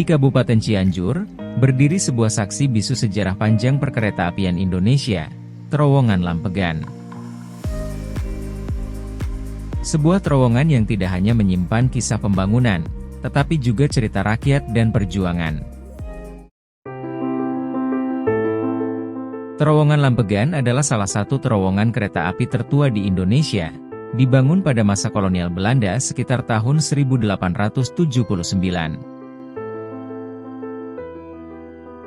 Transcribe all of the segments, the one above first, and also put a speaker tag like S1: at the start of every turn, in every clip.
S1: Di Kabupaten Cianjur, berdiri sebuah saksi bisu sejarah panjang perkeretaapian Indonesia, Terowongan Lampegan. Sebuah terowongan yang tidak hanya menyimpan kisah pembangunan, tetapi juga cerita rakyat dan perjuangan. Terowongan Lampegan adalah salah satu terowongan kereta api tertua di Indonesia, dibangun pada masa kolonial Belanda sekitar tahun 1879.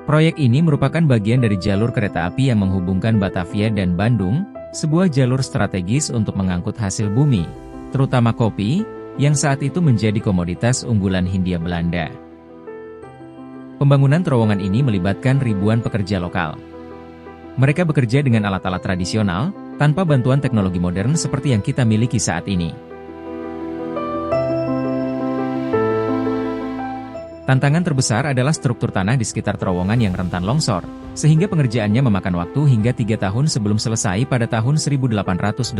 S1: Proyek ini merupakan bagian dari jalur kereta api yang menghubungkan Batavia dan Bandung, sebuah jalur strategis untuk mengangkut hasil bumi, terutama kopi, yang saat itu menjadi komoditas unggulan Hindia Belanda. Pembangunan terowongan ini melibatkan ribuan pekerja lokal. Mereka bekerja dengan alat-alat tradisional, tanpa bantuan teknologi modern seperti yang kita miliki saat ini. Tantangan terbesar adalah struktur tanah di sekitar terowongan yang rentan longsor, sehingga pengerjaannya memakan waktu hingga 3 tahun sebelum selesai pada tahun 1882.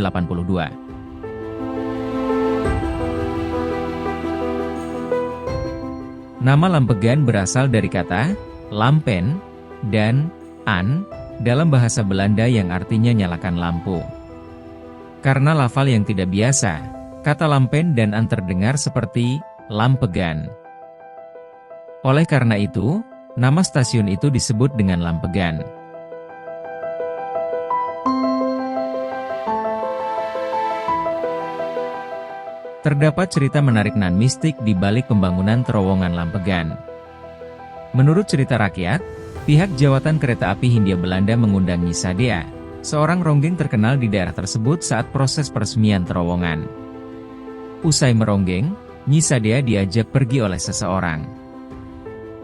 S1: Nama Lampegan berasal dari kata lampen dan an dalam bahasa Belanda yang artinya nyalakan lampu. Karena lafal yang tidak biasa, kata lampen dan an terdengar seperti Lampegan. Oleh karena itu, nama stasiun itu disebut dengan Lampegan. Terdapat cerita menarik nan mistik di balik pembangunan terowongan Lampegan. Menurut cerita rakyat, pihak Jawatan Kereta Api Hindia Belanda mengundang Nyi Sadea, seorang ronggeng terkenal di daerah tersebut saat proses peresmian terowongan. Usai meronggeng, Nyi Sadea diajak pergi oleh seseorang.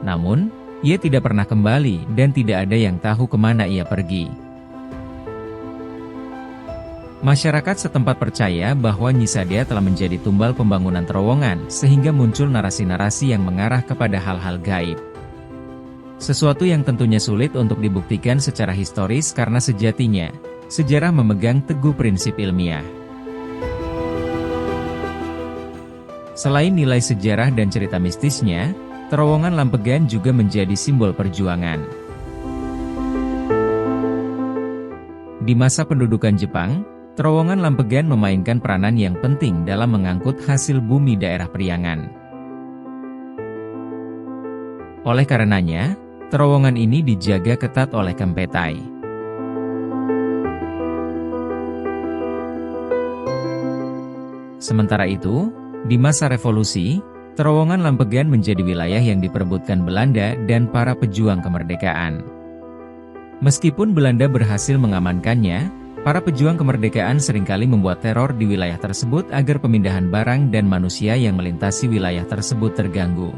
S1: Namun, ia tidak pernah kembali dan tidak ada yang tahu kemana ia pergi. Masyarakat setempat percaya bahwa Nyi Sadea telah menjadi tumbal pembangunan terowongan sehingga muncul narasi-narasi yang mengarah kepada hal-hal gaib. Sesuatu yang tentunya sulit untuk dibuktikan secara historis karena sejatinya, sejarah memegang teguh prinsip ilmiah. Selain nilai sejarah dan cerita mistisnya, terowongan Lampegan juga menjadi simbol perjuangan. Di masa pendudukan Jepang, terowongan Lampegan memainkan peranan yang penting dalam mengangkut hasil bumi daerah Priangan. Oleh karenanya, terowongan ini dijaga ketat oleh Kempetai. Sementara itu, di masa revolusi, terowongan Lampegan menjadi wilayah yang diperebutkan Belanda dan para pejuang kemerdekaan. Meskipun Belanda berhasil mengamankannya, para pejuang kemerdekaan seringkali membuat teror di wilayah tersebut agar pemindahan barang dan manusia yang melintasi wilayah tersebut terganggu.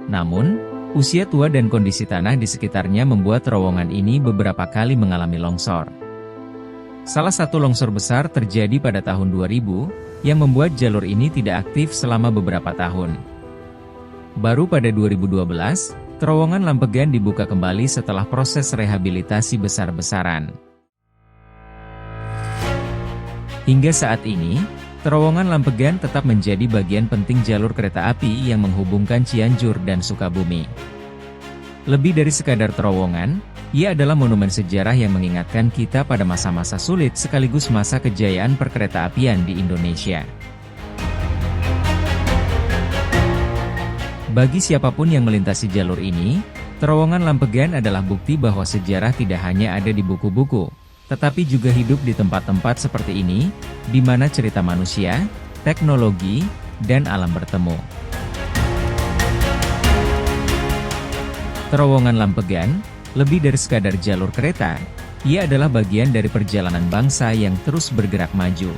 S1: Namun, usia tua dan kondisi tanah di sekitarnya membuat terowongan ini beberapa kali mengalami longsor. Salah satu longsor besar terjadi pada tahun 2000, yang membuat jalur ini tidak aktif selama beberapa tahun. Baru pada 2012, terowongan Lampegan dibuka kembali setelah proses rehabilitasi besar-besaran. Hingga saat ini, terowongan Lampegan tetap menjadi bagian penting jalur kereta api yang menghubungkan Cianjur dan Sukabumi. Lebih dari sekadar terowongan, ia adalah monumen sejarah yang mengingatkan kita pada masa-masa sulit sekaligus masa kejayaan perkeretaapian di Indonesia. Bagi siapapun yang melintasi jalur ini, terowongan Lampegan adalah bukti bahwa sejarah tidak hanya ada di buku-buku, tetapi juga hidup di tempat-tempat seperti ini, di mana cerita manusia, teknologi, dan alam bertemu. Terowongan Lampegan lebih dari sekadar jalur kereta, ia adalah bagian dari perjalanan bangsa yang terus bergerak maju.